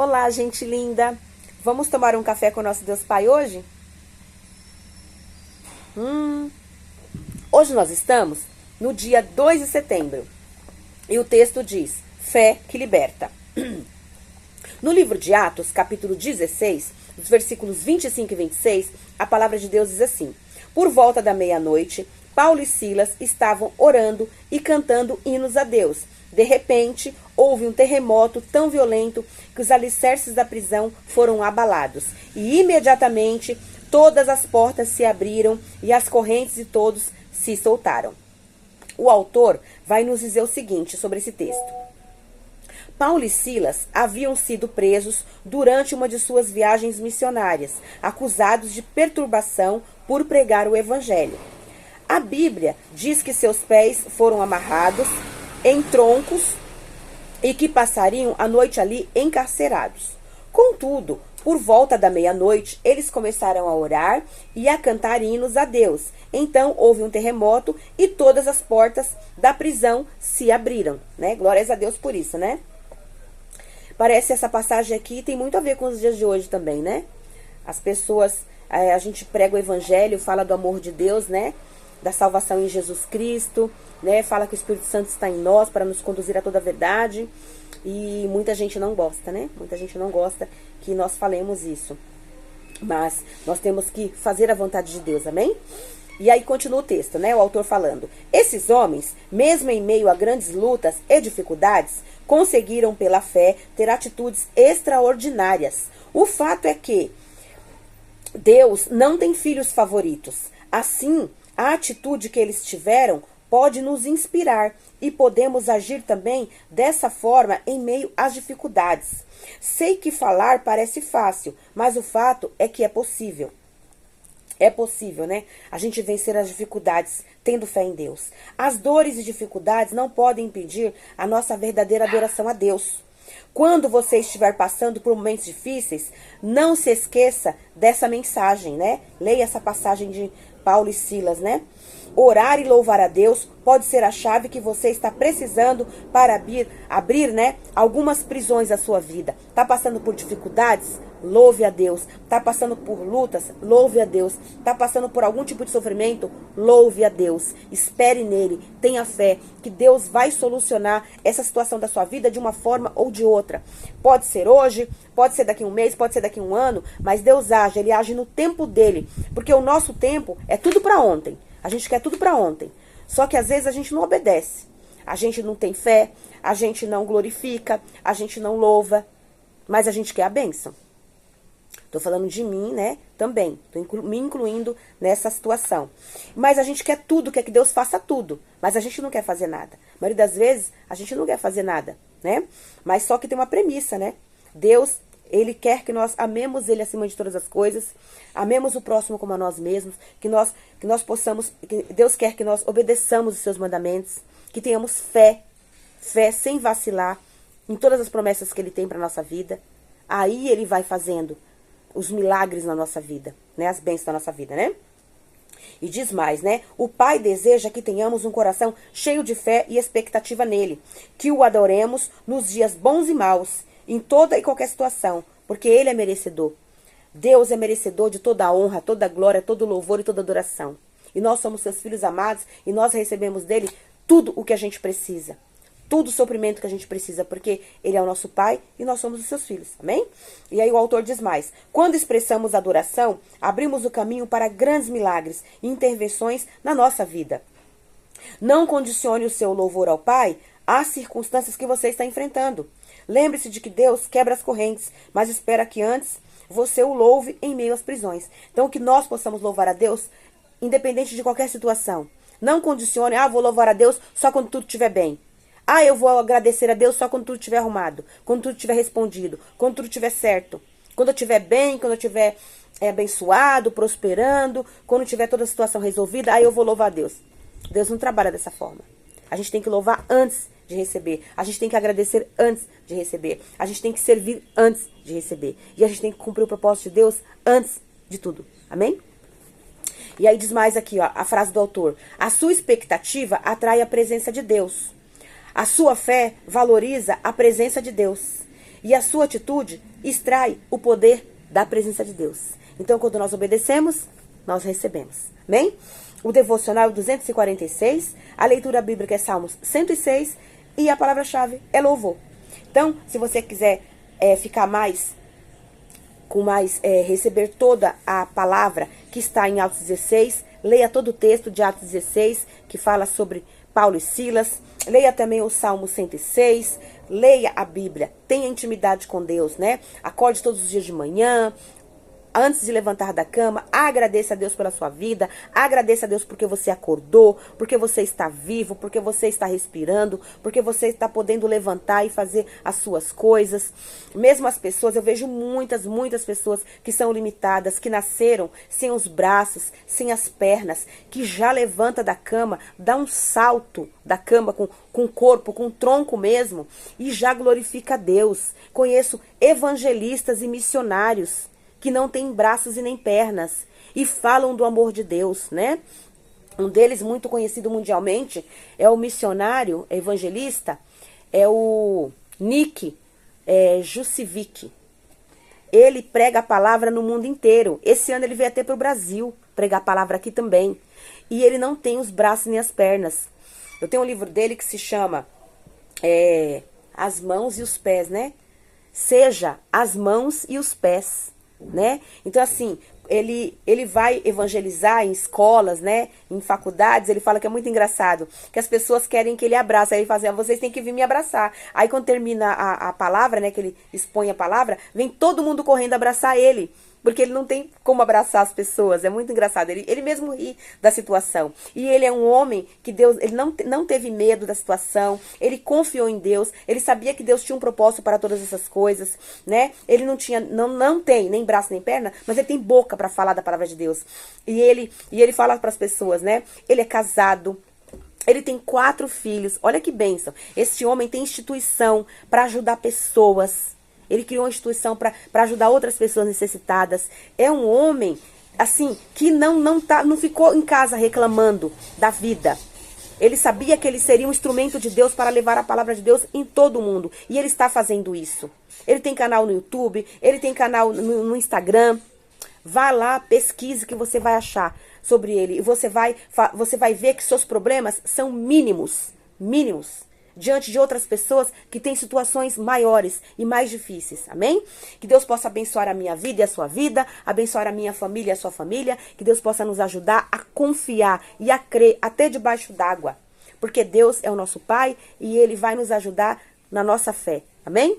Olá, gente linda! Vamos tomar um café com o nosso Deus Pai hoje? Hoje nós estamos no dia 2 de setembro. E o texto diz, fé que liberta. No livro de Atos, capítulo 16, os versículos 25 e 26, a palavra de Deus diz assim: por volta da meia-noite, Paulo e Silas estavam orando e cantando hinos a Deus. De repente, houve um terremoto tão violento que os alicerces da prisão foram abalados. E imediatamente, todas as portas se abriram e as correntes de todos se soltaram. O autor vai nos dizer o seguinte sobre esse texto. Paulo e Silas haviam sido presos durante uma de suas viagens missionárias, acusados de perturbação por pregar o evangelho. A Bíblia diz que seus pés foram amarrados em troncos e que passariam a noite ali encarcerados. Contudo, por volta da meia-noite, eles começaram a orar e a cantar hinos a Deus. Então, houve um terremoto e todas as portas da prisão se abriram, né? Glórias a Deus por isso, né? Parece essa passagem aqui tem muito a ver com os dias de hoje também, né? As pessoas, a gente prega o evangelho, fala do amor de Deus, né? Da salvação em Jesus Cristo, né? Fala que o Espírito Santo está em nós para nos conduzir a toda a verdade. E muita gente não gosta, né? Muita gente não gosta que nós falemos isso. Mas nós temos que fazer a vontade de Deus, amém? E aí continua o texto, né? O autor falando. Esses homens, mesmo em meio a grandes lutas e dificuldades, conseguiram pela fé ter atitudes extraordinárias. O fato é que Deus não tem filhos favoritos. Assim, a atitude que eles tiveram pode nos inspirar e podemos agir também dessa forma em meio às dificuldades. Sei que falar parece fácil, mas o fato é que é possível. É possível, né? A gente vencer as dificuldades tendo fé em Deus. As dores e dificuldades não podem impedir a nossa verdadeira adoração a Deus. Quando você estiver passando por momentos difíceis, não se esqueça dessa mensagem, né? Leia essa passagem de Paulo e Silas, né? Orar e louvar a Deus pode ser a chave que você está precisando para abrir, né, algumas prisões da sua vida. Tá passando por dificuldades? Louve a Deus. Tá passando por lutas? Louve a Deus. Tá passando por algum tipo de sofrimento? Louve a Deus. Espere nele. Tenha fé que Deus vai solucionar essa situação da sua vida de uma forma ou de outra. Pode ser hoje, pode ser daqui a um mês, pode ser daqui a um ano, mas Deus age, ele age no tempo dele, porque o nosso tempo é tudo para ontem. A gente quer tudo para ontem. Só que às vezes a gente não obedece. A gente não tem fé, a gente não glorifica, a gente não louva, mas a gente quer a bênção. Tô falando de mim, né? Também. Tô me incluindo nessa situação. Mas a gente quer tudo, quer que Deus faça tudo. Mas a gente não quer fazer nada. A maioria das vezes, a gente não quer fazer nada, né? Mas só que tem uma premissa, né? Deus, ele quer que nós amemos ele acima de todas as coisas. Amemos o próximo como a nós mesmos. Que nós possamos... Deus quer que nós obedeçamos os seus mandamentos. Que tenhamos fé. Fé sem vacilar em todas as promessas que ele tem para nossa vida. Aí ele vai fazendo os milagres na nossa vida, né? As bênçãos da nossa vida, né? E diz mais, né? O Pai deseja que tenhamos um coração cheio de fé e expectativa nele. Que o adoremos nos dias bons e maus, em toda e qualquer situação, porque ele é merecedor. Deus é merecedor de toda a honra, toda a glória, todo o louvor e toda a adoração. E nós somos seus filhos amados e nós recebemos dele tudo o que a gente precisa. Todo o suprimento que a gente precisa, porque ele é o nosso pai e nós somos os seus filhos, amém? E aí o autor diz mais, quando expressamos adoração, abrimos o caminho para grandes milagres e intervenções na nossa vida. Não condicione o seu louvor ao Pai às circunstâncias que você está enfrentando. Lembre-se de que Deus quebra as correntes, mas espera que antes você o louve em meio às prisões. Então que nós possamos louvar a Deus independente de qualquer situação. Não condicione, vou louvar a Deus só quando tudo estiver bem. Eu vou agradecer a Deus só quando tudo estiver arrumado, quando tudo estiver respondido, quando tudo estiver certo. Quando eu estiver bem, quando eu estiver abençoado, prosperando, quando tiver toda a situação resolvida, aí eu vou louvar a Deus. Deus não trabalha dessa forma. A gente tem que louvar antes de receber. A gente tem que agradecer antes de receber. A gente tem que servir antes de receber. E a gente tem que cumprir o propósito de Deus antes de tudo. Amém? E aí diz mais aqui, ó, a frase do autor. A sua expectativa atrai a presença de Deus. A sua fé valoriza a presença de Deus. E a sua atitude extrai o poder da presença de Deus. Então, quando nós obedecemos, nós recebemos. Amém? O devocional 246, a leitura bíblica é Salmos 106 e a palavra-chave é louvor. Então, se você quiser ficar receber toda a palavra que está em Atos 16, leia todo o texto de Atos 16, que fala sobre Paulo e Silas. Leia também o Salmo 106, leia a Bíblia, tenha intimidade com Deus, né? Acorde todos os dias de manhã, antes de levantar da cama, agradeça a Deus pela sua vida, agradeça a Deus porque você acordou, porque você está vivo, porque você está respirando, porque você está podendo levantar e fazer as suas coisas. Mesmo as pessoas, eu vejo muitas pessoas que são limitadas, que nasceram sem os braços, sem as pernas, que já levanta da cama, dá um salto da cama com o corpo, com o tronco mesmo, e já glorifica a Deus. Conheço evangelistas e missionários que não têm braços e nem pernas, e falam do amor de Deus, né? Um deles, muito conhecido mundialmente, é o missionário evangelista, é o Nick Jusivic. Ele prega a palavra no mundo inteiro. Esse ano ele veio até para o Brasil pregar a palavra aqui também. E ele não tem os braços nem as pernas. Eu tenho um livro dele que se chama As Mãos e os Pés, né? Seja as mãos e os pés, né? Então, assim, ele vai evangelizar em escolas, né? Em faculdades. Ele fala que é muito engraçado, que as pessoas querem que ele abrace. Aí ele fala assim, vocês têm que vir me abraçar. Aí quando termina a palavra, né? Que ele expõe a palavra, vem todo mundo correndo abraçar ele. Porque ele não tem como abraçar as pessoas. É muito engraçado. Ele mesmo ri da situação. E ele é um homem que Deus, ele não teve medo da situação. Ele confiou em Deus. Ele sabia que Deus tinha um propósito para todas essas coisas, né? Ele não tem nem braço nem perna, mas ele tem boca para falar da palavra de Deus. E ele fala para as pessoas, né? Ele é casado. Ele tem 4 filhos. Olha que bênção. Esse homem tem instituição para ajudar pessoas. Ele criou uma instituição para ajudar outras pessoas necessitadas. É um homem, assim, que não ficou em casa reclamando da vida. Ele sabia que ele seria um instrumento de Deus para levar a palavra de Deus em todo o mundo. E ele está fazendo isso. Ele tem canal no YouTube, ele tem canal no Instagram. Vá lá, pesquise que você vai achar sobre ele. E você vai ver que seus problemas são mínimos. Diante de outras pessoas que têm situações maiores e mais difíceis, amém? Que Deus possa abençoar a minha vida e a sua vida, abençoar a minha família e a sua família, que Deus possa nos ajudar a confiar e a crer até debaixo d'água, porque Deus é o nosso Pai e Ele vai nos ajudar na nossa fé, amém?